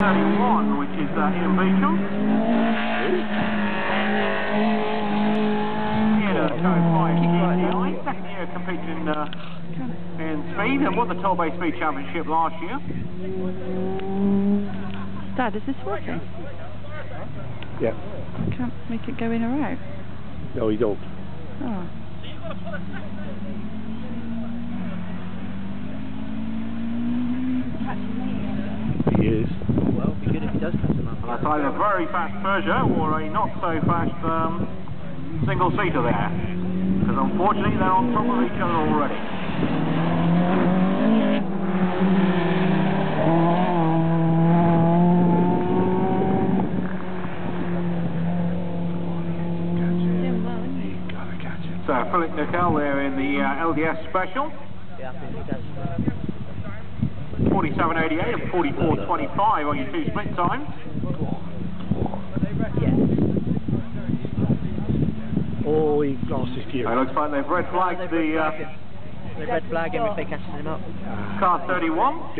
31, which is Ian Beecham. Ian at Code 5 GTI, second year competing in speed and won the Torbay Speed Championship last year. Dad, is this working? Yeah. I can't make it go in or out. No, you don't. Oh. He is. Well, it'd be good if he does catch them up. That's either a very fast Peugeot or a not so fast single seater there, because unfortunately they're on top of each other already. So Philip Nickel there in the LDS Special. Yeah, I think he does. 47.88 and 44.25 on your two split times. Yeah. Oh, he lost his gear. It looks like they've red flagged the They red flag him if they catch him up. car 31.